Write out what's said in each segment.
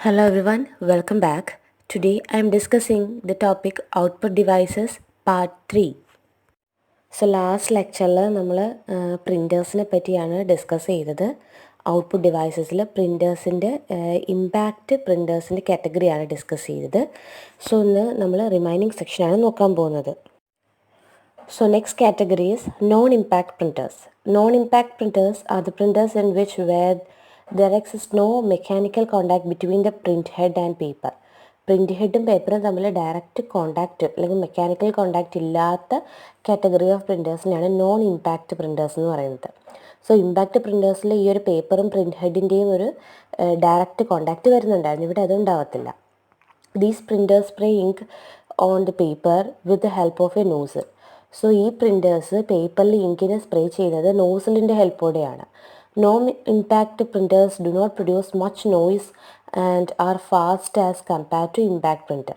Hello everyone, welcome back. Today I am discussing the topic output devices part 3. So last ലെക്ചറിൽ നമ്മൾ പ്രിൻറ്റേഴ്സിനെ പറ്റിയാണ് discuss ചെയ്തത്. Output ഡിവൈസസിൽ പ്രിൻറ്റേഴ്സിൻ്റെ impact പ്രിൻറ്റേഴ്സിൻ്റെ കാറ്റഗറിയാണ് discuss ചെയ്തത്. So ഇന്ന് നമ്മൾ റിമൈനിങ് സെക്ഷനാണ് നോക്കാൻ പോകുന്നത്. So next category is non-impact printers. Non-impact printers are the printers in which where there exists no mechanical contact between the print head and paper. Print ഹെഡും പേപ്പറും തമ്മിൽ direct contact അല്ലെങ്കിൽ മെക്കാനിക്കൽ കോണ്ടാക്റ്റ് ഇല്ലാത്ത category of പ്രിൻറ്റേഴ്സിനെയാണ് non impact printers എന്ന് പറയുന്നത്. So impact പ്രിൻറ്റേഴ്സിൽ ഈ ഒരു പേപ്പറും പ്രിൻ്റ് ഹെഡിൻ്റെയും ഒരു ഡയറക്റ്റ് കോണ്ടാക്റ്റ് വരുന്നുണ്ടായിരുന്നു. ഇവിടെ അതുണ്ടാവത്തില്ല. These printers spray ink on the paper with the help of a nozzle. So ഈ പ്രിൻറ്റേഴ്സ് പേപ്പറിൽ ഇങ്കിനെ സ്പ്രേ ചെയ്യുന്നത് നോസിലിൻ്റെ ഹെൽപ്പോടെയാണ്. Non impact printers do not produce much noise and are fast as compared to impact printer.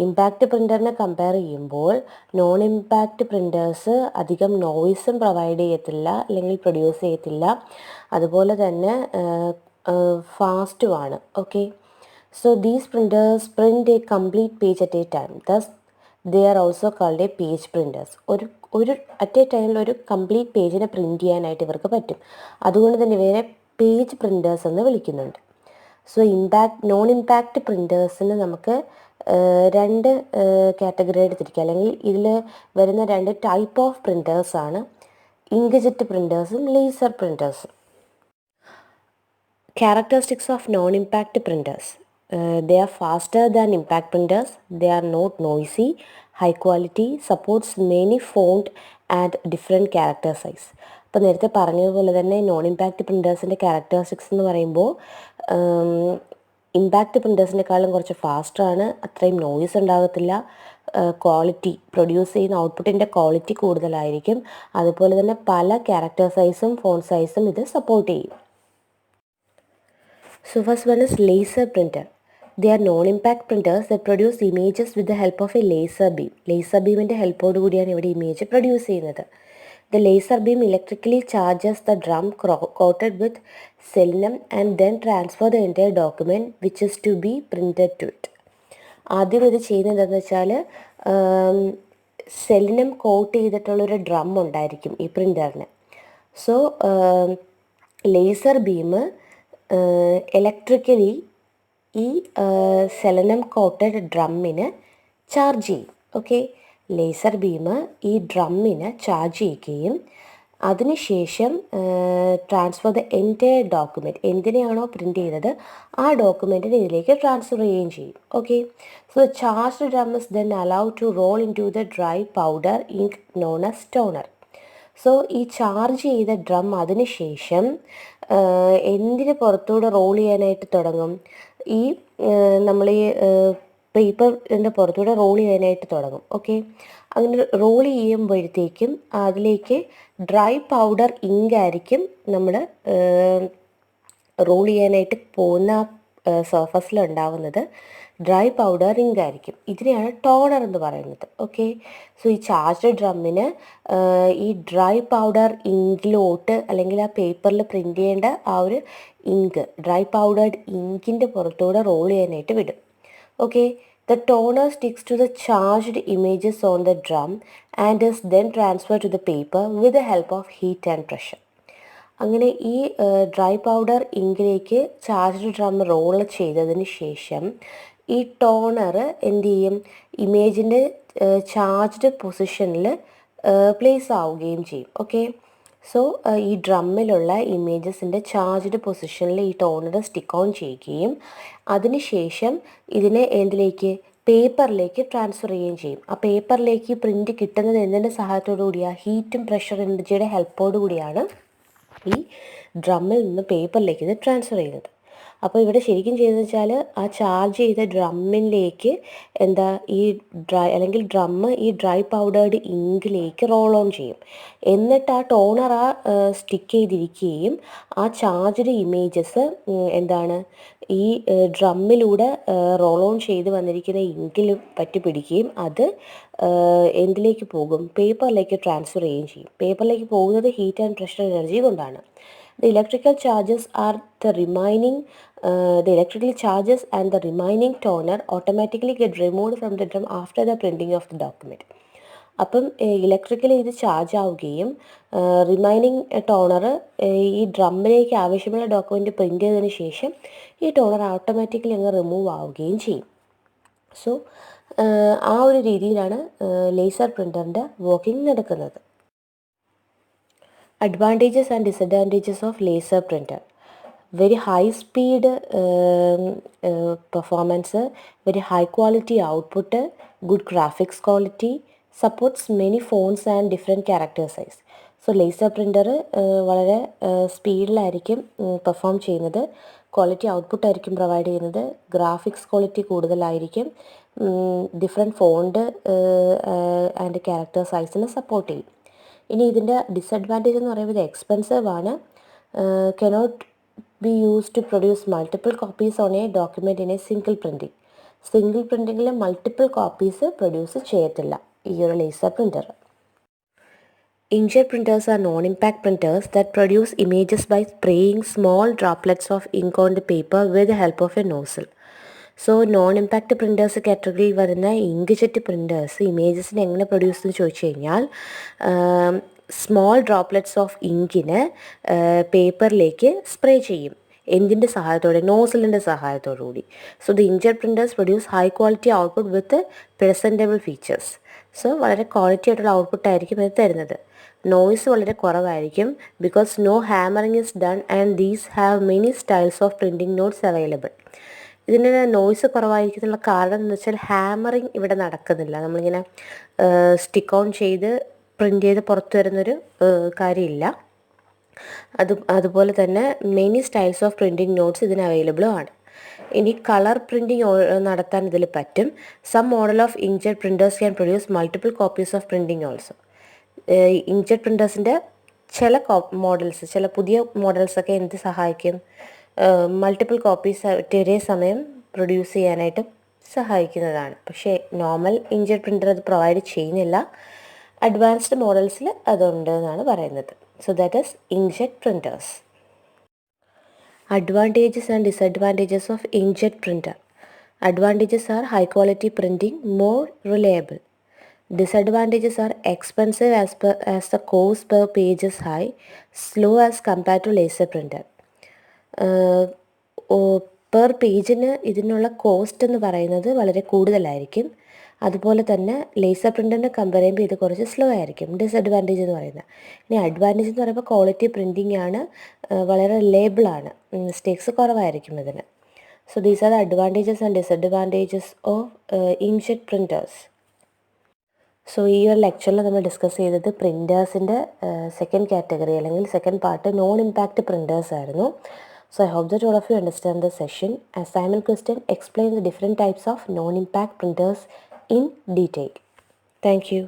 Impact പ്രിൻറ്ററിനെ compare ചെയ്യുമ്പോൾ non impact printers അധികം നോയ്സും പ്രൊവൈഡ് ചെയ്യത്തില്ല അല്ലെങ്കിൽ പ്രൊഡ്യൂസ് ചെയ്യത്തില്ല. അതുപോലെ തന്നെ ഫാസ്റ്റുമാണ്. Okay, so these printers print a complete page at A time. Thus they are also called a page printers. ഒരു അറ്റ് എ ടൈമിൽ ഒരു കംപ്ലീറ്റ് പേജിനെ പ്രിൻറ്റ് ചെയ്യാനായിട്ട് ഇവർക്ക് പറ്റും. അതുകൊണ്ട് തന്നെ ഇവരെ പേജ് പ്രിൻറ്റേഴ്സ് എന്ന് വിളിക്കുന്നുണ്ട്. സോ നോൺ ഇമ്പാക്റ്റ് പ്രിൻറ്റേഴ്സിന് നമുക്ക് രണ്ട് കാറ്റഗറി ആയിട്ട് തിരിക്കുക, അല്ലെങ്കിൽ ഇതിൽ വരുന്ന രണ്ട് ടൈപ്പ് ഓഫ് പ്രിൻറ്റേഴ്സാണ് ഇങ്ക്ജെറ്റ് പ്രിൻറ്റേഴ്സും ലേസർ പ്രിൻറ്റേഴ്സും. Characteristics of non-impact printers. They are faster than impact printers. They are not noisy, high quality, supports many font and different character size. അപ്പോൾ നേരത്തെ പറഞ്ഞതുപോലെ തന്നെ നോൺ ഇമ്പാക്റ്റ് പ്രിൻറ്റേഴ്സിൻ്റെ ക്യാരക്ടറിസ്റ്റിക്സ് എന്ന് പറയുമ്പോൾ ഇമ്പാക്റ്റ് പ്രിൻറ്റേഴ്സിനെക്കാളും കുറച്ച് ഫാസ്റ്ററാണ്, അത്രയും നോയ്സ് ഉണ്ടാകത്തില്ല, ക്വാളിറ്റി പ്രൊഡ്യൂസ് ചെയ്യുന്ന ഔട്ട്പുട്ടിൻ്റെ ക്വാളിറ്റി കൂടുതലായിരിക്കും, അതുപോലെ തന്നെ പല ക്യാരക്ടർ സൈസും ഫോണ്ട് സൈസും ഇത് സപ്പോർട്ട് ചെയ്യും. So first one is laser printer. They are non-impact printers that produce images with the help of a laser beam. Laser beamൻ്റെ ഹെൽപ്പോട് കൂടിയാണ് ഇവിടെ ഇമേജ് പ്രൊഡ്യൂസ് ചെയ്യുന്നത്. The laser beam electrically charges the drum coated with selenium and then transfer the entire document which is to be printed to it. ആദ്യം ഇത് ചെയ്യുന്നത് എന്താണെന്ന് വെച്ചാൽ സെലിനം coat ചെയ്തിട്ടുള്ളൊരു drum ഉണ്ടായിരിക്കും ഈ പ്രിൻ്ററിന്. സോ ലേസർ ബീം ഇലക്ട്രിക്കലി ഈ സെലനം കോട്ടഡ് ഡ്രമ്മിന് ചാർജ് ചെയ്യും. ഓക്കെ, ലേസർ ബീം ഈ ഡ്രമ്മിന് ചാർജ് ചെയ്യുകയും അതിനുശേഷം ട്രാൻസ്ഫർ ദ എൻറ്റയർ ഡോക്യുമെൻറ്റ്, എന്തിനെയാണോ പ്രിൻറ്റ് ചെയ്തത് ആ ഡോക്യുമെൻറ്റിന് ഇതിലേക്ക് ട്രാൻസ്ഫർ ചെയ്യുകയും ചെയ്യും. Okay, so charged drum is then allowed to roll into the dry powder ink known as toner. So ഈ ചാർജ് ചെയ്ത ഡ്രം അതിനുശേഷം എന്തിന് പുറത്തൂടെ റോൾ ചെയ്യാനായിട്ട് തുടങ്ങും? ഈ നമ്മൾ ഈ പേപ്പറിൻ്റെ പുറത്തൂടെ റോൾ ചെയ്യാനായിട്ട് തുടങ്ങും. ഓക്കെ, അങ്ങനെ റോൾ ചെയ്യുമ്പോഴത്തേക്കും അതിലേക്ക് ഡ്രൈ പൗഡർ ഇങ്ക് ആയിരിക്കും നമ്മൾ റോൾ ചെയ്യാനായിട്ട് പോകുന്ന സർഫസിൽ ഉണ്ടാവുന്നത്. ഡ്രൈ പൗഡർ ഇങ്ക് ആയിരിക്കും. ഇതിനെയാണ് ടോണർ എന്ന് പറയുന്നത്. ഓക്കെ, സോ ഈ ചാർജ്ഡ് ഡ്രമ്മിന് ഈ ഡ്രൈ പൗഡർ ഇങ്കിലോട്ട് അല്ലെങ്കിൽ ആ പേപ്പറിൽ പ്രിൻ്റ് ചെയ്യേണ്ട ആ ഒരു ഇങ്ക് ഡ്രൈ പൗഡേർഡ് ഇങ്കിൻ്റെ പുറത്തൂടെ റോൾ ചെയ്യാനായിട്ട് വിടും. Okay, the toner sticks to the charged images on the drum and is then transfer to the paper with the help of heat and pressure. അങ്ങനെ ഈ ഡ്രൈ പൗഡർ ഇങ്കിലേക്ക് charged drum roll ചെയ്തതിന് ശേഷം ഈ toner എന്ത് ചെയ്യും? ഇമേജിൻ്റെ charged പൊസിഷനിൽ place ആവുകയും ചെയ്യും. ഓക്കെ, സോ ഈ ഡ്രമ്മിലുള്ള ഇമേജസിൻ്റെ ചാർജ്ഡ് പൊസിഷനിൽ ഈ ടോണർ സ്റ്റിക്ക് ഓൺ ചെയ്യുകയും അതിനുശേഷം ഇതിനെ എന്തിലേക്ക്? പേപ്പറിലേക്ക് ട്രാൻസ്ഫർ ചെയ്യുകയും ചെയ്യും. ആ പേപ്പറിലേക്ക് പ്രിൻ്റ് കിട്ടുന്നത് എന്തിൻ്റെ സഹായത്തോടു കൂടിയാണ്? ഹീറ്റും പ്രഷർ എനർജിയുടെ ഹെൽപ്പോടു കൂടിയാണ് ഈ ഡ്രമ്മിൽ നിന്ന് പേപ്പറിലേക്ക് ഇത് ട്രാൻസ്ഫർ ചെയ്യുന്നത്. അപ്പോൾ ഇവിടെ ശരിക്കും ചെയ്തതെന്ന് വെച്ചാൽ ആ ചാർജ് ചെയ്ത ഡ്രമ്മിലേക്ക് എന്താ ഈ ഡ്രമ്മ് ഈ ഡ്രൈ പൗഡേർഡ് ഇങ്കിലേക്ക് റോൾ ഓൺ ചെയ്യും. എന്നിട്ട് ആ ടോണർ സ്റ്റിക്ക് ചെയ്തിരിക്കുകയും ആ ചാർജ്ഡ് ഇമേജസ് എന്താണ് ഈ ഡ്രമ്മിലൂടെ റോൾ ഓൺ ചെയ്ത് വന്നിരിക്കുന്ന ഇങ്കിൽ പറ്റി പിടിക്കുകയും അത് എന്തിലേക്ക് പോകും? പേപ്പറിലേക്ക് ട്രാൻസ്ഫർ ചെയ്യുകയും ചെയ്യും. പേപ്പറിലേക്ക് പോകുന്നത് ഹീറ്റ് ആൻഡ് പ്രഷർ എനർജി കൊണ്ടാണ്. The electrical charges are the remaining the electrical charges and the remaining toner automatically get removed from the drum after the printing of the document. അപ്പം ഇലക്ട്രിക്കലി ഇത് charge ആവുകയും remaining toner ഈ ഡ്രമ്മിലേക്ക് ആവശ്യമുള്ള document print ചെയ്തതിന് ശേഷം ഈ toner automatically അങ്ങ് remove ആവുകയും ചെയ്യും. സോ ആ ഒരു രീതിയിലാണ് ലേസർ പ്രിൻ്ററിൻ്റെ വർക്കിംഗ് നടക്കുന്നത്. Advantages and disadvantages of laser printer. very high speed performance, very high quality output, good graphics quality, supports many fonts and different character size. So laser printer വളരെ സ്പീഡിലായിരിക്കും perform ചെയ്യുന്നത്, quality output ആയിരിക്കും provide ചെയ്യുന്നത്, graphics quality കൂടുതലായിരിക്കും, different font and character സൈസിനെ support ചെയ്യും. ഇനി ഇതിൻ്റെ ഡിസഡ്വാൻറ്റേജ് എന്ന് പറയുന്നത് എക്സ്പെൻസീവ് ആണ്. Cannot be used to produce multiple copies on a document in a single printing. Single പ്രിൻറ്റിങ്ങിൽ മൾട്ടിപ്പിൾ കോപ്പീസ് പ്രൊഡ്യൂസ് ചെയ്യത്തില്ല ഈ ഒരു laser printer. Inkjet printers are non impact printers that produce images by spraying small droplets of ink on the paper with help of a nozzle. So non impact printers കാറ്റഗറിയിൽ വരുന്ന inkjet printers ഇമേജസിനെ എങ്ങനെ produce എന്ന് ചോദിച്ചു കഴിഞ്ഞാൽ small droplets of ഇങ്കിന് പേപ്പറിലേക്ക് spray ചെയ്യും. എന്തിൻ്റെ സഹായത്തോടെ? നോസിലിൻ്റെ സഹായത്തോടു കൂടി. So the inkjet printers produce high quality output with presentable features. So വളരെ ക്വാളിറ്റി ആയിട്ടുള്ള ഔട്ട്പുട്ടായിരിക്കും ഇത് തരുന്നത്. നോയ്സ് വളരെ കുറവായിരിക്കും, because no hammering is done and these have many styles of printing notes available. ഇതിൻ്റെ നോയ്സ് കുറവായിരിക്കുന്നതിനുള്ള കാരണം എന്ന് വെച്ചാൽ ഹാമറിങ് ഇവിടെ നടക്കുന്നില്ല. നമ്മളിങ്ങനെ സ്റ്റിക്ക് ഓൺ ചെയ്ത് പ്രിൻ്റ് ചെയ്ത് പുറത്തു വരുന്നൊരു കാര്യമില്ല. അതുപോലെ തന്നെ many styles of printing notes ഇതിന് അവൈലബിളും ആണ്. ഇനി കളർ പ്രിൻറ്റിംഗ് നടത്താൻ ഇതിൽ പറ്റും. Some model of inkjet printers can produce multiple copies of printing also. Inkjet പ്രിൻറ്റേഴ്സിൻ്റെ ചില മോഡൽസ്, ചില പുതിയ മോഡൽസൊക്കെ എന്ത് സഹായിക്കും? മൾട്ടിപ്പിൾ കോപ്പീസ് ഒരേ സമയം പ്രൊഡ്യൂസ് ചെയ്യാനായിട്ട് സഹായിക്കുന്നതാണ്. പക്ഷേ നോർമൽ ഇങ്ക്ജെറ്റ് പ്രിൻ്റർ അത് പ്രൊവൈഡ് ചെയ്യുന്നില്ല. അഡ്വാൻസ്ഡ് മോഡൽസിൽ അതുണ്ട് എന്നാണ് പറയുന്നത്. So that is inkjet printers. Advantages and disadvantages of inkjet printer. Advantages are high quality printing, more reliable. Disadvantages are expensive as the cost per page is high, slow as compared to laser printer. Per പേജിന് ഇതിനുള്ള cost എന്ന് പറയുന്നത് വളരെ കൂടുതലായിരിക്കും. അതുപോലെ തന്നെ laser പ്രിൻ്ററിനെ compare ചെയ്യുമ്പോൾ ഇത് കുറച്ച് സ്ലോ ആയിരിക്കും. ഡിസഡ്വാൻറ്റേജ് എന്ന് പറയുന്നത്. ഇനി അഡ്വാൻറ്റേജ് എന്ന് പറയുമ്പോൾ ക്വാളിറ്റി പ്രിൻറ്റിംഗ് ആണ്, വളരെ റിലയബിളാണ്, മിസ്റ്റേക്സ് കുറവായിരിക്കും ഇതിന്. So these are the advantages and disadvantages of inkjet printers. So ഈ ഒരു ലെക്ചറിൽ നമ്മൾ ഡിസ്കസ് ചെയ്തത് പ്രിൻറ്റേഴ്സിൻ്റെ സെക്കൻഡ് കാറ്റഗറി അല്ലെങ്കിൽ second part non impact printers ആയിരുന്നു. So I hope that all of you understand the session. Assignment question explains the different types of non-impact printers in detail. Thank you.